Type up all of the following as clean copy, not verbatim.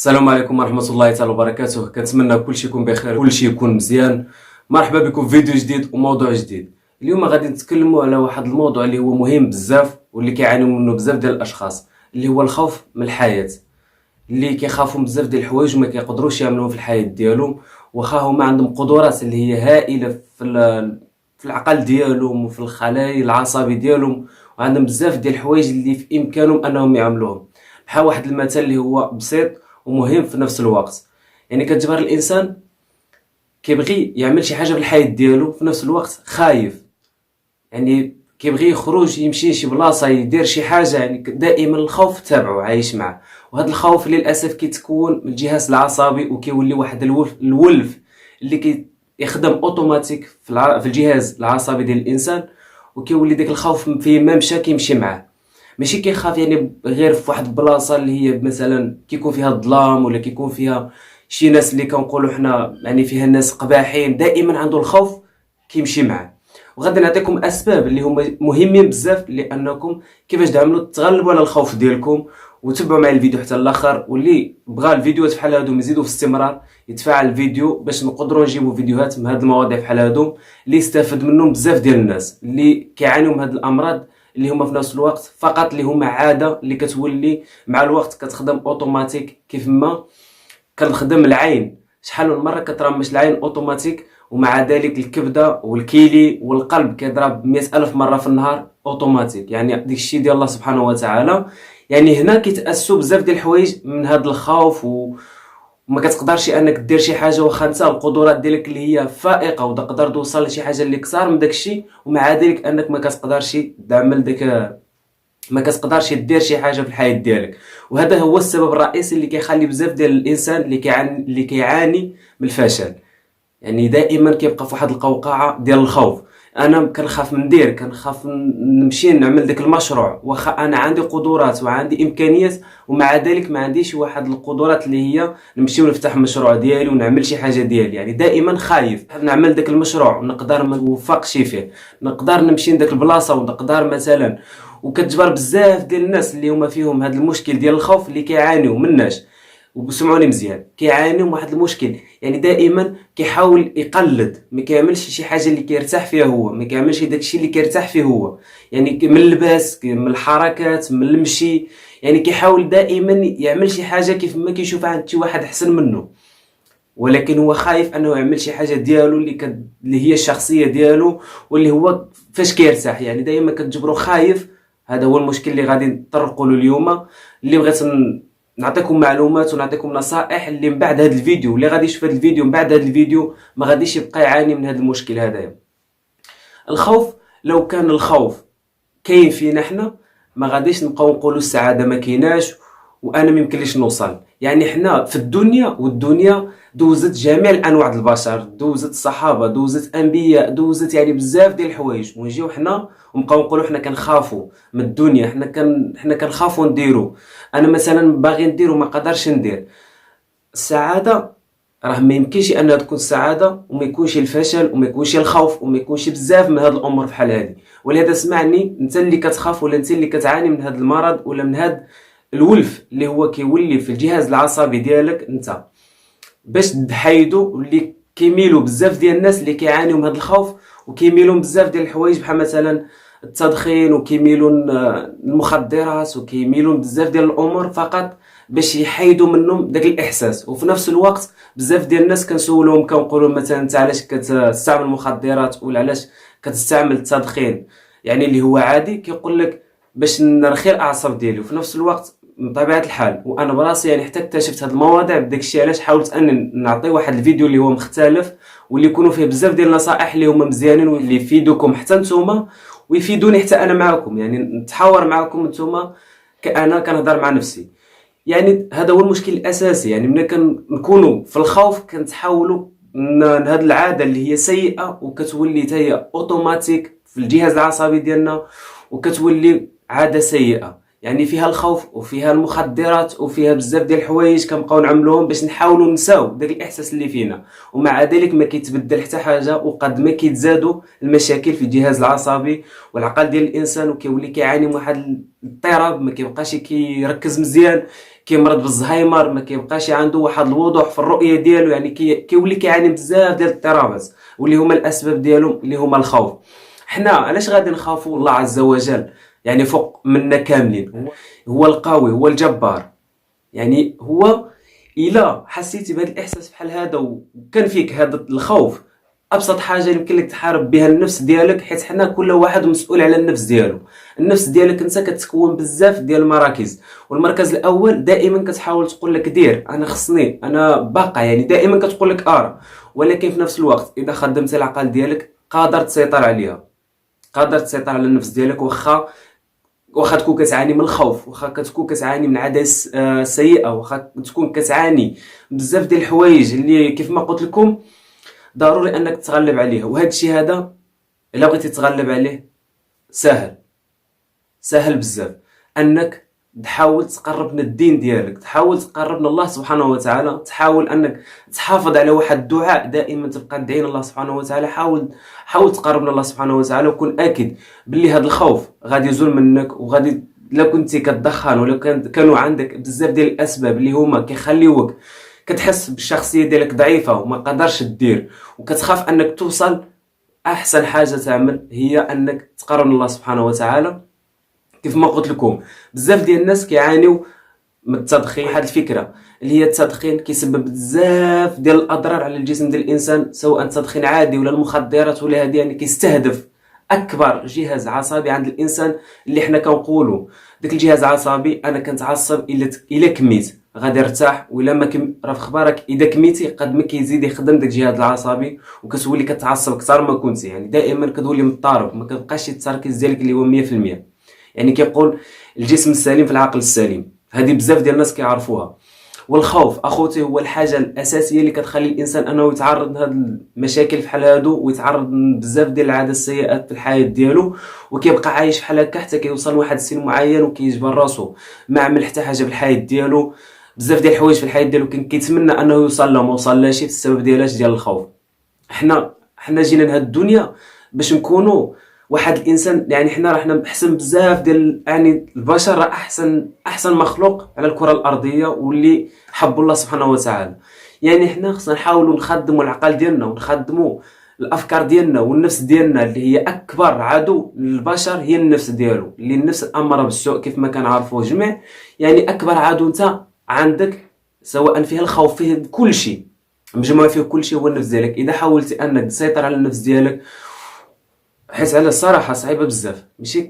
السلام عليكم ورحمة الله تعالى وبركاته. كنتمنى كلشي يكون بخير، كلشي يكون مزيان. مرحبا بكم في فيديو جديد وموضوع جديد. اليوم غادي نتكلموا على واحد الموضوع اللي هو مهم بزاف واللي كيعانيو منه بزاف ديال الاشخاص، اللي هو الخوف من الحياة. اللي كيخافوا بزاف ديال الحوايج وما كيقدروش يعملوهم في الحياة ديالهم، واخا هما عندهم قدرات اللي هي هائلة في العقل ديالهم وفي الخلايا العصبي ديالهم، وعندهم بزاف ديال الحوايج اللي في امكانهم انهم يعملوهم. بحال واحد المثال اللي هو بسيط ومهم في نفس الوقت. يعني كتجبر الانسان كيبغي يعمل شي حاجه في الحياه ديالو، في نفس الوقت خايف. يعني كيبغي يخرج يمشي لشي بلاصه يدير شي حاجه، يعني دائما الخوف تابعه عايش معه. وهذا الخوف للاسف كيتكون من الجهاز العصبي وكيولي واحد الولف اللي كيخدم اوتوماتيك في الجهاز العصبي ديال الانسان، وكيولي داك الخوف فين ما مشى كيمشي معاه. ماشي كيخاف يعني غير في واحد البلاصه اللي هي مثلا كيكون فيها الظلام ولا كيكون فيها شي ناس اللي كنقولوا حنا يعني فيها الناس قباحين، دائما عنده الخوف كيمشي معاه. وغادي نعطيكم اسباب اللي هما مهمين بزاف لانكم كيفاش تعملوا تغلبوا على الخوف ديالكم. وتبعوا معي الفيديو حتى الاخر، واللي بغى الفيديوهات بحال هادو يزيدوا في الاستمرار يتفاعل الفيديو باش نقدروا نجيبوا فيديوهات من هاد المواضيع بحال هادو اللي يستافد منهم بزاف ديال الناس اللي كيعانيوا من هاد الامراض، اللي هما في نفس الوقت فقط اللي هما عاده اللي كتولي مع الوقت كتخدم اوتوماتيك. كيف ما كنخدم العين، شحال من مره كترمش العين اوتوماتيك، ومع ذلك الكبده والكيلي والقلب كيضرب 100,000 مره في النهار اوتوماتيك. يعني داك الشيء ديال الله سبحانه وتعالى. يعني هنا كيتاسوا بزاف ديال الحوايج من هذا الخوف، وما كتقدرش انك دير شي حاجه واخا انت القدرات ديالك اللي هي فائقه وتقدر توصل لشي حاجه اللي كثار من داك الشيء، ومع ذلك انك ما كتقدرش تعمل داك، ما كتقدرش دير شي حاجه في الحياه ديالك. وهذا هو السبب الرئيسي اللي كيخلي بزاف ديال الانسان اللي كيعاني من الفشل. يعني دائما كيبقى في واحد القوقعه ديال الخوف. انا كنخاف ندير، كنخاف نمشي نعمل داك المشروع واخا انا عندي قدرات وعندي امكانيات، ومع ذلك ما عنديش واحد القدرات اللي هي نمشي ونفتح مشروع ديالي ونعمل شي حاجه ديالي. يعني دائما خايف نعمل داك المشروع ونقدر ما نوفقش فيه، نقدر نمشي لداك البلاصه ونقدر مثلا. وكتجبر بزاف ديال الناس اللي هما فيهم هذا المشكل ديال الخوف اللي كيعانيو مناش، وسمعوني مزيان، كيعانيو من واحد المشكل. يعني دائما كيحاول يقلد، ما كيعملش شي حاجه اللي كيرتاح فيها هو، ما كيعملش داكشي اللي كيرتاح فيه هو. يعني من اللباس، من الحركات، من المشي. يعني كيحاول دائما يعمل شي حاجه كيف ما كيشوف عند شي واحد احسن منه، ولكن هو خايف انه يعمل شي حاجه ديالو اللي هي الشخصيه ديالو واللي هو فاش كيرتاح. يعني دائما كتجبرو خايف. هذا هو المشكل اللي غادي نطرقوا له اليوم. اللي بغيت نعطيكم معلومات ونعطيكم نصائح اللي من بعد هذا الفيديو، اللي غادي يشوف هذا الفيديو من بعد هذا الفيديو ما غاديش يبقى يعاني من هذا المشكل هذايا. الخوف، لو كان الخوف كاين فينا حنا ما غاديش نبقاو نقولوا السعاده ما كايناش وانا ما يمكنليش نوصل. يعني حنا في الدنيا، والدنيا دوزت جميع الانواع ديال البشر، دوزت الصحابه، دوزت انبياء، دوزت يعني بزاف ديال الحوايج، ونجيو حنا ونبقاو نقولوا حنا كنخافوا من الدنيا، حنا كنخافوا نديرو. انا مثلا باغي ندير وما قدرش ندير. السعاده راه ما يمكنش انها تكون السعاده وما يكونش الفشل وما يكونش الخوف وما يكونش بزاف من هاد الامور بحال هذه. ولهذا اسمعني، انت اللي كتخاف ولا انت اللي كتعاني من هاد المرض ولا من هاد الولف اللي هو كيولي في الجهاز العصبي ديالك انت، باش تحيدو، واللي كيميلوا بزاف ديال الناس اللي كيعانيو من هاد الخوف وكيميلوا بزاف ديال الحوايج بحال مثلا التدخين، وكيميلوا المخدرات، وكيميلوا بزاف ديال الامور فقط باش يحيدوا منهم داك الاحساس. وفي نفس الوقت بزاف ديال الناس كنسولهم كنقولوا مثلا انت علاش كتستعمل المخدرات ولا علاش كتستعمل التدخين، يعني اللي هو عادي، كيقول لك باش نرخي الاعصاب ديالي. وفي نفس الوقت بطبيعه الحال وانا براسي يعني حتى اكتشفت هاد المواضيع بداك الشيء علاش حاولت ان نعطي واحد الفيديو اللي هو مختلف واللي يكونوا فيه بزاف ديال النصائح اللي هما مزيانين واللي يفيدوكم حتى نتوما ويفيدوني حتى انا معكم. يعني نتحاور معكم نتوما كأنا كنهضر مع نفسي. يعني هذا هو المشكل الاساسي. يعني ملي كنكونوا في الخوف كنتحاولوا هاد العاده اللي هي سيئه وكتولي حتى هي اوتوماتيك في الجهاز العصبي ديالنا، وكتولي عاده سيئه. يعني فيها الخوف وفيها المخدرات وفيها بزاف ديال الحوايج كنبقاو نعملوهم باش نحاولوا نساو داك الاحساس اللي فينا، ومع ذلك ما كيتبدل حتى حاجه، وقد ما كيتزادوا المشاكل في الجهاز العصبي والعقل ديال الانسان، وكيولي كيعاني من واحد الاضطراب، ما كيبقاش كيركز مزيان، كيمرض بالزهايمر، ما كيبقاش عنده واحد الوضوح في الرؤيه ديالو، يعني كيولي كيعاني بزاف ديال الاضطرابات، واللي هما الاسباب ديالهم اللي هما الخوف. حنا علاش غادي نخافوا الله عز وجل؟ يعني فوق منا كاملين، هو القوي، هو الجبار. يعني هو الا حسيتي بهذا الاحساس بحال هذا وكان فيك هذا الخوف، ابسط حاجه يمكن لك تحارب بها النفس ديالك، حيت حنا كل واحد مسؤول على النفس ديالو. النفس ديالك انت كتكون بزاف ديال المراكز، والمركز الاول دائما كتحاول تقول لك دير، انا خصني، انا باقا، يعني دائما كتقول لك ارى. ولكن في نفس الوقت اذا خدمت العقل ديالك قادر تسيطر عليها، قادر تسيطر على النفس ديالك. واخا تكون كتعاني من الخوف، واخا كتكون كتعاني من عادات سيئه، واخا تكون كتعاني بزاف ديال الحوايج اللي كيف ما قلت لكم ضروري انك تتغلب عليها. وهذا الشيء هذا الا بغيتي تتغلب عليه سهل، سهل بزاف. انك تحاول تقرب من الدين ديالك، تحاول تقرب من الله سبحانه وتعالى، تحاول انك تحافظ على واحد الدعاء دائما تبقى تدعي الله سبحانه وتعالى. حاول تقرب من الله سبحانه وتعالى، وكن اكيد باللي هذا الخوف غادي يزول منك. وغادي لا كنتي كتدخن ولا كانوا عندك بزاف ديال الاسباب اللي هما كيخليوك كتحس بالشخصيه ديالك ضعيفه وما قدرش دير وكتخاف انك توصل، احسن حاجه تعمل هي انك تقرب من الله سبحانه وتعالى. كيف ما قلت لكم بزاف ديال الناس كيعانيو من التدخين. واحد الفكره اللي هي التدخين كيسبب بزاف ديال الاضرار على الجسم ديال الانسان، سواء تدخين عادي ولا المخدرات ولا هذه، يعني كيستهدف اكبر جهاز عصبي عند الانسان اللي حنا كنقولوا داك الجهاز العصبي. انا كنتعصب الا كميت غادي ارتاح، ولا ما راه في اخبارك اذا كميتي قد ما كيزيد يخدم داك الجهاز العصبي وكتولي كتعصب اكثر ما كنتي، يعني دائما كتولي مضطرب، ما كتبقاش التركيز ديالك اللي هو 100%. يعني كيقول الجسم السليم في العقل السليم، هذه بزاف ديال الناس كيعرفوها. والخوف اخوتي هو الحاجه الاساسيه اللي كتخلي الانسان انه يتعرض لهاد المشاكل بحال هادو، ويتعرض بزاف ديال العادات السيئات في الحياه ديالو، وكيبقى عايش بحال هكا حتى كيوصل لواحد السن معين وكيجبر راسو ما عمل حتى حاجه بالحياه ديالو. بزاف ديال الحوايج في الحياه ديالو كان كيتمنى انه يوصل لهم ما وصلش بسبب ديال الخوف. حنا جينا لهاد الدنيا باش نكونوا واحد الانسان، يعني حنا احسن بزاف ديال، يعني البشر راه احسن مخلوق على الكره الارضيه، واللي حب الله سبحانه وتعالى. يعني حنا خصنا نحاولوا نخدموا العقل ديالنا ونخدموا الافكار ديالنا والنفس ديالنا، اللي هي اكبر عدو للبشر هي النفس ديالو، اللي النفس الاماره بالسوء كيف ما كنعرفوا جميع. يعني اكبر عدو انت عندك، سواء فيها الخوف، فيه كل شيء مجموع، فيه كل شيء هو النفس ديالك. اذا حاولتي انك تسيطر على النفس ديالك، حيت على الصراحه صعيبه بزاف،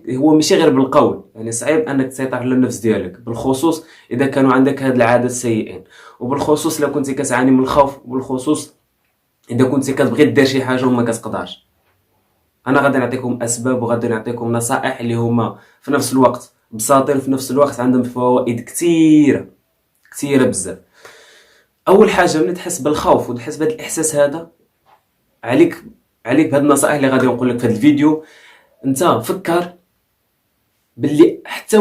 ماشي غير بالقول، يعني صعيب انك تسيطر على النفس ديالك، بالخصوص اذا كانوا عندك هاد العادات السيئين، وبالخصوص لو كنتي كتعاني من الخوف، وبالخصوص اذا كنتي كتبغي دير شي حاجه وما كتقدرش. انا غادي نعطيكم اسباب وغادي نعطيكم نصائح اللي هما في نفس الوقت بساطين، في نفس الوقت عندهم فوائد كثيره بزاف. اول حاجه ملي تحس بالخوف وتحس بهذا الاحساس هذا، عليك بهاد النصائح اللي غادي نقول لك في هذا الفيديو. انت فكر باللي حتى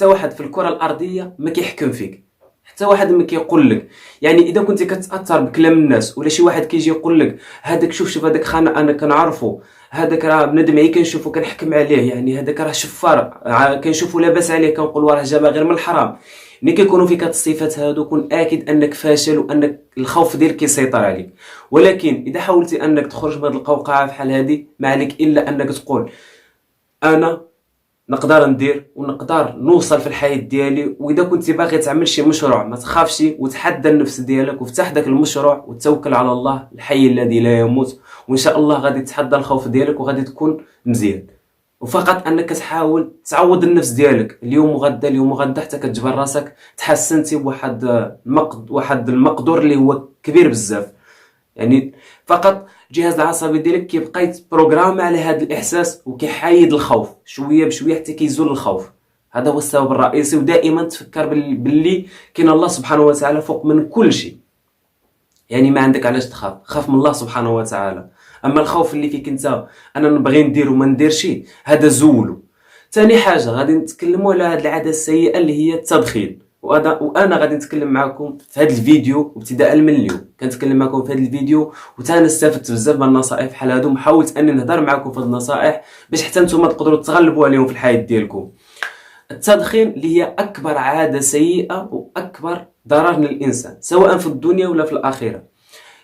واحد في الكره الارضيه ما كيحكم فيك، حتى واحد ما كيقول لك. يعني اذا كنت كتاثر بكلام الناس ولا شي واحد كيجي يقول لك هذاك شوف هذاك خانه انا كنعرفو، هذاك راه بنادم عي كنشوفو كنحكم عليه، يعني هذاك راه شفار كنشوفو لاباس عليه كنقول راه جابها غير من الحرام. ملي كيكونوا فيك هاد الصفات هادو كون اكيد انك فاشل، وانك الخوف ديالك كيسيطر عليك. ولكن اذا حاولتي انك تخرج من هاد القوقعه بحال هادي، ما عليك الا انك تقول انا نقدر ندير ونقدر نوصل في الحياه ديالي. واذا كنتي باغي تعمل شي مشروع ما تخافش، وتحدى النفس ديالك وفتح داك المشروع وتوكل على الله الحي الذي لا يموت، وان شاء الله غادي تحدى الخوف ديالك وغادي تكون مزيان. وفقط انك تحاول تعوض النفس ديالك اليوم وغدا حتى كتجبر راسك تحسنتي بواحد المقدور اللي هو كبير بزاف. يعني فقط الجهاز العصبي ديالك كيبقى يتبروغرام على هذا الاحساس وكيحيد الخوف شويه بشويه حتى كيزول الخوف. هذا هو السبب الرئيسي. ودائما تفكر باللي كاين الله سبحانه وتعالى فوق من كل شيء، يعني ما عندك علاش تخاف، خاف من الله سبحانه وتعالى. اما الخوف اللي فيك انت انا نبغي ندير وما نديرش، هذا زولو. ثاني حاجه غادي نتكلموا على هذه العاده السيئه اللي هي التدخين. وانا غادي نتكلم معكم في هذا الفيديو ابتداء من اليوم، كنتكلم معكم في هذا الفيديو وتانا استفدت بزاف من النصائح بحال هادو، حاولت اني نهضر معكم في هذه النصائح باش حتى نتوما تقدروا تغلبوا عليهم في الحياه ديالكم. التدخين اللي هي اكبر عاده سيئه واكبر ضرر للانسان سواء في الدنيا ولا في الاخره.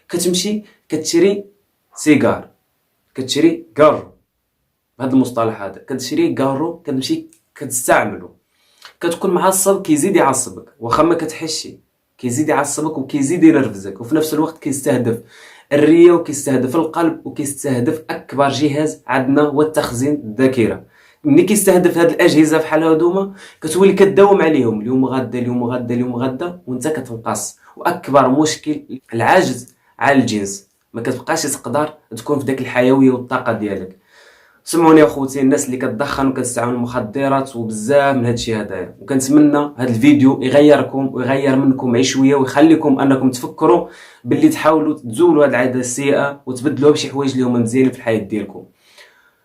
كتمشي كتشري سيجار، كتشري كارو، بهذا المصطلح هذا كتشري كارو، كتمشي كتستعملو، كتكون معصب كيزيد يعصبك واخا ما كتحسش، كيزيد يعصبك وكيزيد ينرفزك، وفي نفس الوقت كيستهدف الريه وكيستهدف القلب وكيستهدف اكبر جهاز عندنا هو التخزين الذاكره. ملي كيستهدف هاد الاجهزه بحال هادوما كتولي كداوم عليهم اليوم غدا اليوم غدا اليوم غدا وانت كتنقص. واكبر مشكل العجز على الجنس، ما كتبقاش تقدر تكون في داك الحيويه والطاقه ديالك. سمعوني اخوتي الناس اللي كتدخن وكتستعمل المخدرات وبزاف من هادشي هذايا، وكنتمنى هاد الفيديو يغيركم ويغير منكم عي شويه ويخليكم انكم تفكروا باللي تحاولوا تزولوا هاد العاده السيئه وتبدلوها بشي حوايج اللي هما مزيانين في الحياه ديالكم.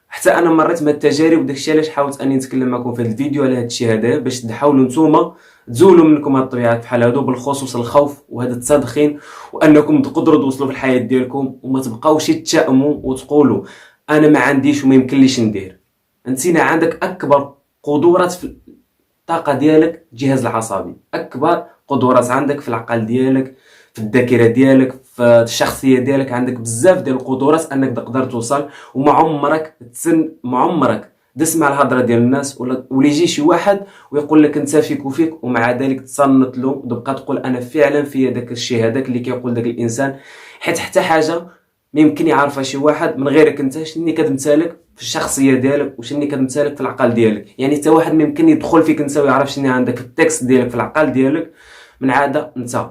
حتى انا مريت بهاد التجارب وداكشي علاش حاولت اني نتكلم معكم في هاد الفيديو على هادشي هذايا باش تحاولوا نتوما تزولوا منكم هاد الطبيعات بحال هادو، بالخصوص الخوف وهذا التدخين، وانكم تقدروا توصلوا في الحياه ديالكم وما تبقاوش تشائموا وتقولوا انا ما عنديش وما يمكنليش ندير. انتينا عندك اكبر قدرات في الطاقه ديالك الجهاز العصبي، اكبر قدرات عندك في العقل ديالك، في الذاكره ديالك، في الشخصيه ديالك، عندك بزاف ديال القدرات انك تقدر توصل. وما عمرك تسمع الهضره ديال الناس ولا يجي شي واحد ويقول لك انت فيك وفيك ومع ذلك تصنت له وتبقى تقول انا فعلا في داك الشيء هذاك اللي كيقول داك الانسان، حيت حتى حاجه ما يمكن يعرفها شي واحد من غيرك انت. شنو كتمثالك في الشخصيه ديالك وشنو كتمثالك في العقل ديالك، يعني حتى واحد ما يمكن يدخل فيك انت ويعرف شنو عندك في التكست ديالك في العقل ديالك من عاده انت.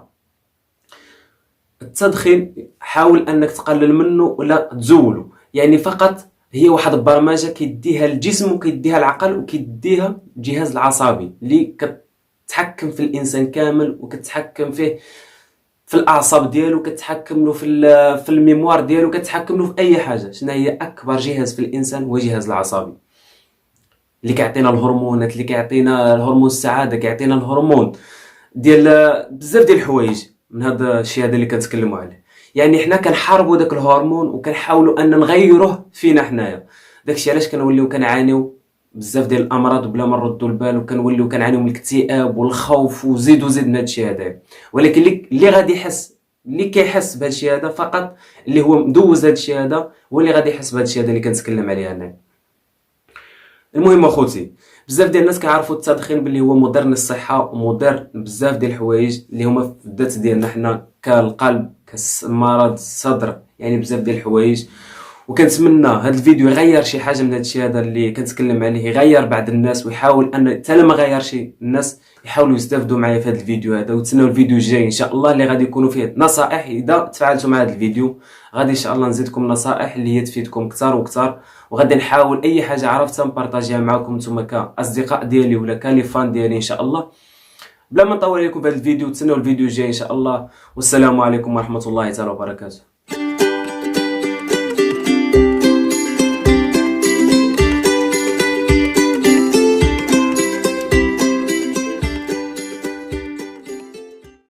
التدخين حاول انك تقلل منه ولا تزوله، يعني فقط هي واحد البرمجه كيديها الجسم وكيديها العقل وكيديها الجهاز العصبي اللي كتحكم في الانسان كامل وكتحكم فيه في الاعصاب ديالو، كتحكم له في الميموار ديالو، كتحكم له في اي حاجه. شنو هي اكبر جهاز في الانسان؟ هو الجهاز العصبي اللي كيعطينا الهرمونات، اللي كيعطينا الهرمون السعاده، كيعطينا الهرمون ديال بزاف ديال الحوايج من هذا الشيء هذا اللي كنتكلموا عليه. يعني حنا كنحاربوا داك الهرمون وكنحاولوا ان نغيروه فينا حنايا. داكشي علاش كنوليو كنعانيو بزاف ديال الامراض بلا ما نردوا البال، وكنوليو كنعانيو من الاكتئاب والخوف وزيد من هادشي هذا. ولكن اللي غادي يحس، اللي كيحس بهادشي هذا فقط، اللي هو مدوز هادشي هذا، هو اللي غادي يحس بهادشي هذا اللي كنتكلم عليه انا. المهم اخوتي، بزاف ديال الناس كيعرفوا التدخين باللي هو مضر للصحه ومضر بزاف ديال الحوايج اللي هما في الذات ديالنا حنا كالقلب، كمرض الصدر، يعني بزاف ديال الحوايج. وكنتمنى هذا الفيديو يغير شي حاجه من هذا الشيء هذا اللي كنتكلم عليه، يغير بعض الناس، ويحاول ان حتى لما غيرش الناس يحاولوا يستافدوا معايا في هذا الفيديو هذا. وتسناو الفيديو الجاي ان شاء الله اللي غادي يكونوا فيه نصائح. اذا تفاعلتوا مع هذا الفيديو غادي ان شاء الله نزيدكم نصائح اللي هي تفيدكم اكثر واكثر، وغادي نحاول اي حاجه عرفتها نبارطاجيها معكم نتوما كاصدقاء ديالي ولا كلي فان ديالي ان شاء الله. بلا ما نطول عليكم في هذا الفيديو، تسناو الفيديو الجاي ان شاء الله، والسلام عليكم ورحمه الله تعالى وبركاته.